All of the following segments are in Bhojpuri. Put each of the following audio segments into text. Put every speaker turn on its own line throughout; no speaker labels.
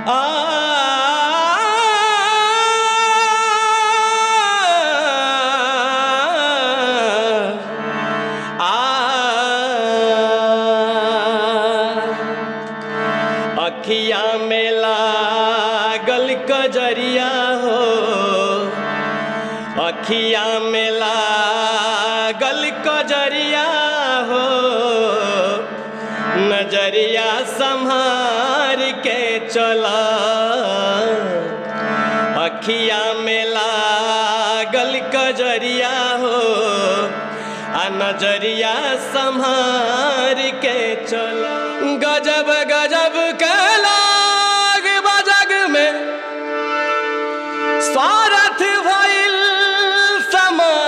आ अखिया में लागल कजरिया हो, अखिया में लागल कजरिया हो, नजरिया संभार के चला। अखिया में लागल कजरिया हो, आ नजरिया संभार के चला। गजब गजब के लाग बजग में स्वार्थ भइल समाज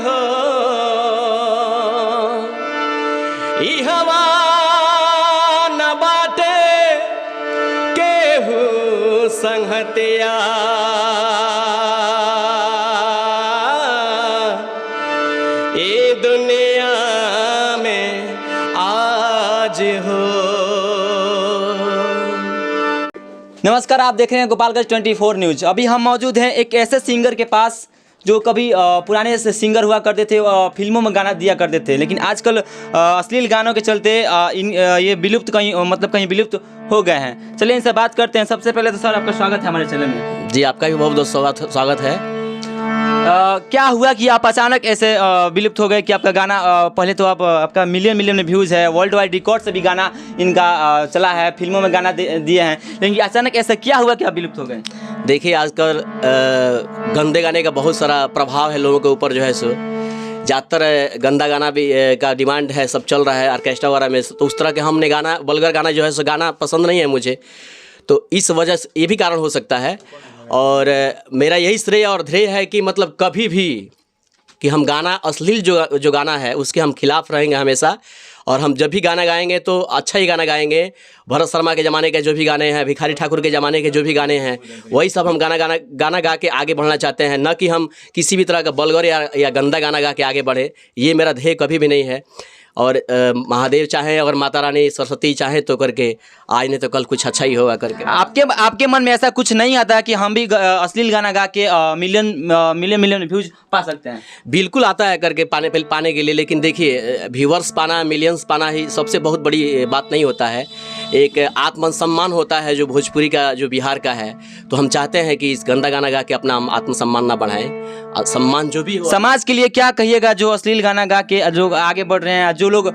हो। ई हवा न बाटे केहू संगतिया, ए दुनिया में आज हो।
नमस्कार, आप देख रहे हैं गोपालगंज 24 न्यूज। अभी हम मौजूद हैं एक ऐसे सिंगर के पास जो कभी पुराने से सिंगर हुआ करते थे, फिल्मों में गाना दिया करते थे, लेकिन आजकल अश्लील गानों के चलते ये विलुप्त कहीं विलुप्त हो गए हैं। चलिए इनसे बात करते हैं। सबसे पहले तो सर आपका स्वागत है हमारे चैनल में।
जी, आपका भी बहुत बहुत स्वागत है।
क्या हुआ कि आप अचानक ऐसे विलुप्त हो गए कि आपका गाना पहले तो आपका मिलियन में व्यूज़ है, वर्ल्ड वाइड रिकॉर्ड से भी गाना इनका चला है, फिल्मों में गाना दिए हैं, लेकिन अचानक ऐसा क्या हुआ कि आप विलुप्त हो गए?
देखिए, आजकल गंदे गाने का बहुत सारा प्रभाव है लोगों के ऊपर, जो है सो ज़्यादातर गंदा गाना भी का डिमांड है, सब चल रहा है ऑर्केस्ट्रा वगैरह में। तो उस तरह के हमने गाना, वल्गर गाना जो है सो गाना पसंद नहीं है मुझे, तो इस वजह से ये भी कारण हो सकता है। और मेरा यही श्रेय और ध्येय है कि मतलब कभी भी कि हम गाना अश्लील जो गाना है उसके हम खिलाफ रहेंगे हमेशा। और हम जब भी गाना गाएंगे तो अच्छा ही गाना गाएंगे। भरत शर्मा के ज़माने के जो भी गाने हैं, भिखारी ठाकुर के ज़माने के जो भी गाने हैं, वही सब हम गाना गा के आगे बढ़ना चाहते हैं, न कि हम किसी भी तरह का वल्गर या गंदा गाना गा के आगे बढ़े। ये मेरा ध्येय कभी भी नहीं है। और महादेव चाहें और माता रानी सरस्वती चाहें तो करके आज नहीं तो कल कुछ अच्छा ही होगा करके।
आपके मन में ऐसा कुछ नहीं आता कि हम भी अश्लील गाना गा के मिलियन व्यूज पा सकते हैं?
बिल्कुल आता है करके पाने के लिए, लेकिन देखिए व्यूअर्स पाना, मिलियंस पाना ही सबसे बहुत बड़ी बात नहीं होता है। एक आत्मसम्मान होता है जो भोजपुरी का, जो बिहार का है। तो हम चाहते हैं कि इस गंदा गाना गा के अपना आत्मसम्मान ना बढ़ाएं। सम्मान जो भी हो।
समाज के लिए क्या कहिएगा जो अश्लील गाना गा के जो आगे बढ़ रहे हैं, जो लोग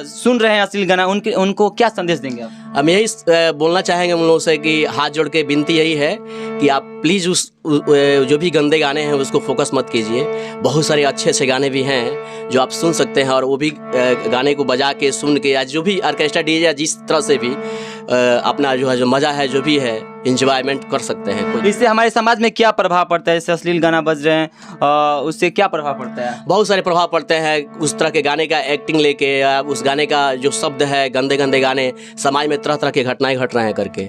सुन रहे हैं अश्लील गाना, उनको क्या संदेश देंगे आप?
हम यही बोलना चाहेंगे उन लोगों से कि हाथ जोड़ के विनती यही है कि आप प्लीज़ उस जो भी गंदे गाने हैं उसको फोकस मत कीजिए। बहुत सारे अच्छे गाने भी हैं जो आप सुन सकते हैं, और वो भी गाने को बजा के सुन के, या जो भी ऑर्केस्ट्रा डीजे जिस तरह से भी अपना जो है, जो मज़ा है, जो भी है, इंजॉयमेंट कर सकते हैं।
इससे हमारे समाज में क्या प्रभाव पड़ता है? इससे अश्लील गाना बज रहे हैं, उससे क्या प्रभाव पड़ता है?
बहुत सारे प्रभाव पड़ते हैं। उस तरह के गाने का एक्टिंग लेके, या उस गाने का जो शब्द है, गंदे गाने, समाज में तरह तरह की घटनाएं घट रहे हैं करके,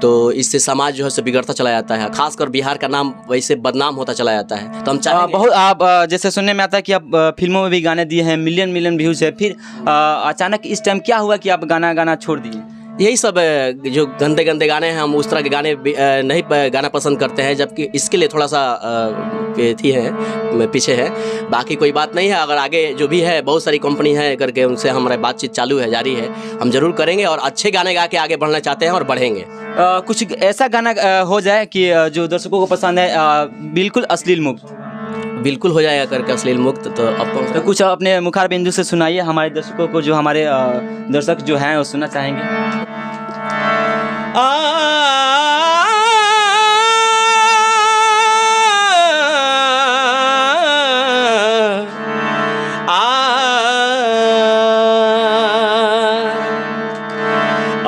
तो इससे समाज जो है से बिगड़ता चला जाता है। खासकर बिहार का नाम वैसे बदनाम होता चला जाता है। तो हम चाहेंगे
बहुत, आप जैसे सुनने में आता है कि आप फिल्मों में भी गाने दिए हैं, मिलियन व्यूज़ है, फिर अचानक इस टाइम क्या हुआ कि आप गाना गाना छोड़ दिए?
यही सब जो गंदे गाने हैं, हम उस तरह के गाने नहीं गाना पसंद करते हैं, जबकि इसके लिए थोड़ा सा पीछे है। बाकी कोई बात नहीं है। अगर आगे जो भी है, बहुत सारी कंपनी है करके, उनसे हमारा बातचीत चालू है, जारी है। हम जरूर करेंगे और अच्छे गाने गा के आगे बढ़ना चाहते हैं और बढ़ेंगे।
कुछ ऐसा गाना हो जाए कि जो दर्शकों को पसंद है, बिल्कुल अश्लील मुक्त।
बिल्कुल हो जाएगा करके अश्लील मुक्त। तो
कुछ अपने मुखार बिंदु से सुनाइए हमारे दर्शकों को, जो हमारे दर्शक जो हैं वो सुनना चाहेंगे।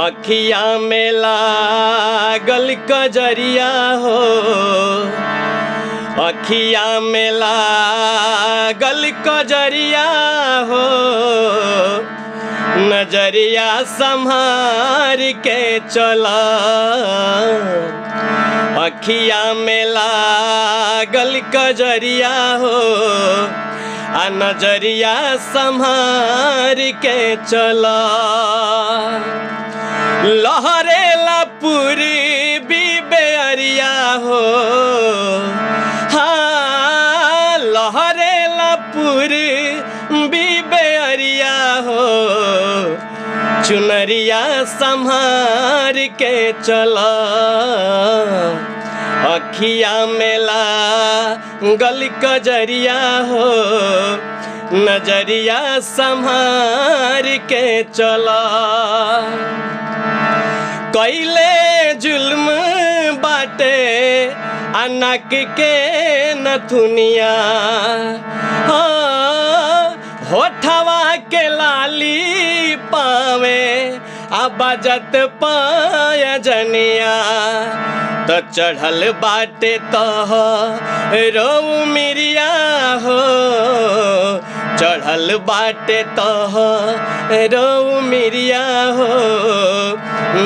अखिया में लागल कजरिया हो, अखिया में लागल कजरिया हो, नजरिया संभार के चला। अखिया में लागल कजरिया हो, आ नजरिया संभार के चला। लहरेला पूर्वी बेअरिया हो, हाँ लहरेला पूर्वी बेअरिया हो, चुनरिया संभार के चला, अखिया मेला गल कजरिया हो, नजरिया संभार के चला। कैले जुल्म बाटे अनक के नथुनिया, होठवा के लाली पावे बजत पाय जनिया, तो चढ़ल बाटे तह रो मिरिया हो, चढ़ल बाटे तह रो मिरिया हो,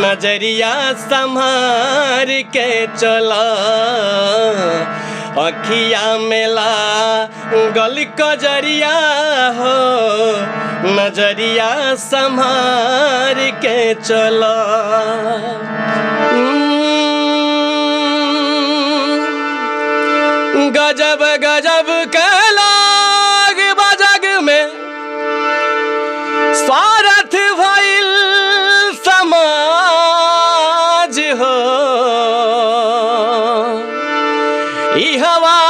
नजरिया संभार के चला, अखिया मेला गल कजरिया हो, नजरिया संभार के चला। गजब गजब के लोग बजग में स्वार्थ भइल समाज हो, ई हवा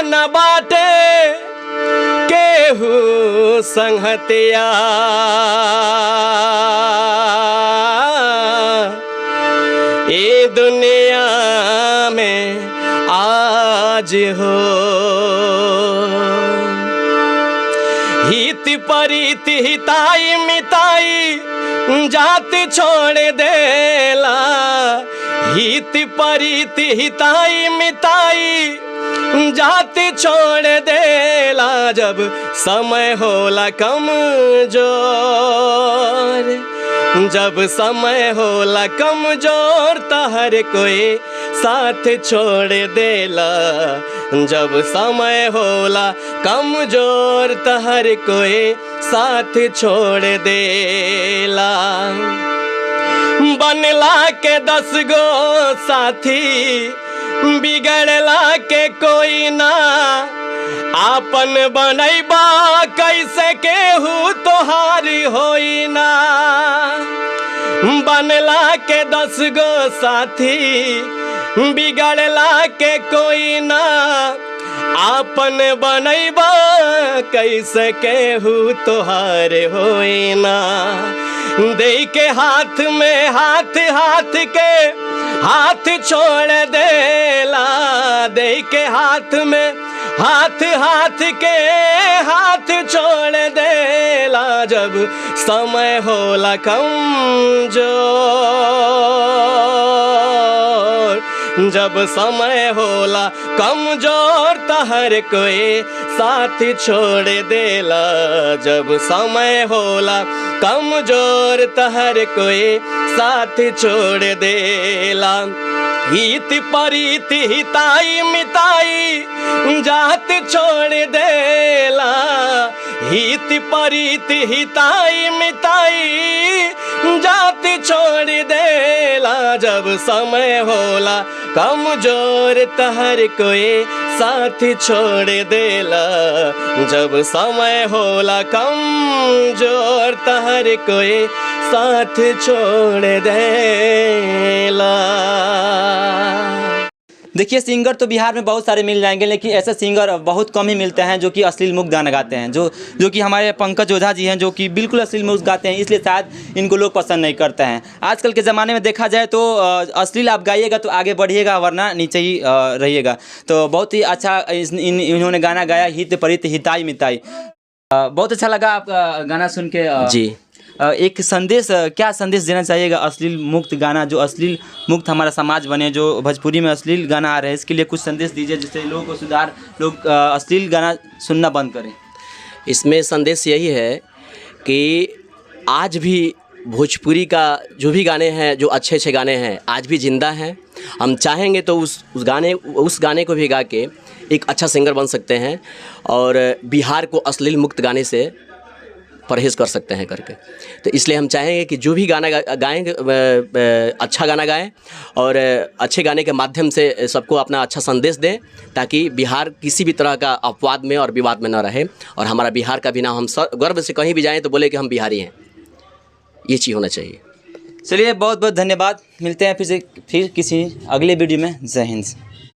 न बाटे केहू संगतिया, ये दुनिया में आज हो, हित परित हिताई मिताई जात छोड़ देला, हित परित हिताई मिताई जात छोड़ देला, जब समय होला कमजोर, जब समय होला कमजोर त हर कोई साथ छोड़ देला, जब समय होला कमजोर त हर कोई साथ छोड़ देला। बनला के 10 गो साथी बिगड़ला के कोई ना, आपन बनैबा कैसे केहू तोहार होई ना, बनला के 10 गो साथी बिगड़ला के कोई ना, आपन बनैबा कैसे केहू तोहार होई ना, दे के हाथ में हाथ हाथ के हाथ छोड़ देला, दे के हाथ में हाथ हाथ के हाथ छोड़ देला, जब समय होला कमजोर, जब समय होला कमजोर त हर कोई साथ छोड़ देला, जब समय होला कमजोर त हर कोई साथ छोड़ देला। हित परित हिताई मिताई जात छोड़ देला, हित परित हिताई मिताई जात छोड़ देला, जब समय होला कमजोर त हर कोई साथ छोड़ देला, जब समय होला कमजोर त हर कोई साथ छोड़ देला।
देखिए, सिंगर तो बिहार में बहुत सारे मिल जाएंगे, लेकिन ऐसे सिंगर बहुत कम ही मिलते हैं जो कि अश्लील मुक्त गाना गाते हैं, जो कि हमारे पंकज ओझा जी हैं, जो कि बिल्कुल अश्लील मुक्त गाते हैं, इसलिए शायद इनको लोग पसंद नहीं करते हैं। आजकल के ज़माने में देखा जाए तो अश्लील आप गाइएगा तो आगे बढ़िएगा, वरना नीचे ही रहिएगा। तो बहुत ही अच्छा इन्होंने गाना गाया, हित परित हिताई मिताई। बहुत अच्छा लगा आपका गाना सुन के
जी।
एक संदेश, क्या संदेश देना चाहिएगा अश्लील मुक्त गाना, जो अश्लील मुक्त हमारा समाज बने, जो भोजपुरी में अश्लील गाना आ रहे हैं, इसके लिए कुछ संदेश दीजिए जिससे लोगों को सुधार, लोग अश्लील गाना सुनना बंद करें।
इसमें संदेश यही है कि आज भी भोजपुरी का जो भी गाने हैं, जो अच्छे अच्छे गाने हैं, आज भी ज़िंदा हैं। हम चाहेंगे तो उस गाने को भी गा के एक अच्छा सिंगर बन सकते हैं और बिहार को अश्लील मुक्त गाने से परहेज़ कर सकते हैं करके। तो इसलिए हम चाहेंगे कि जो भी गाना गाएंगे अच्छा गाना गाएं और अच्छे गाने के माध्यम से सबको अपना अच्छा संदेश दें, ताकि बिहार किसी भी तरह का अपवाद में और विवाद में न रहे और हमारा बिहार का भी नाम हम गर्व से कहीं भी जाएं तो बोले कि हम बिहारी हैं। ये चीज़ होना चाहिए।
चलिए बहुत बहुत धन्यवाद, मिलते हैं फिर किसी अगले वीडियो में। जय हिंद।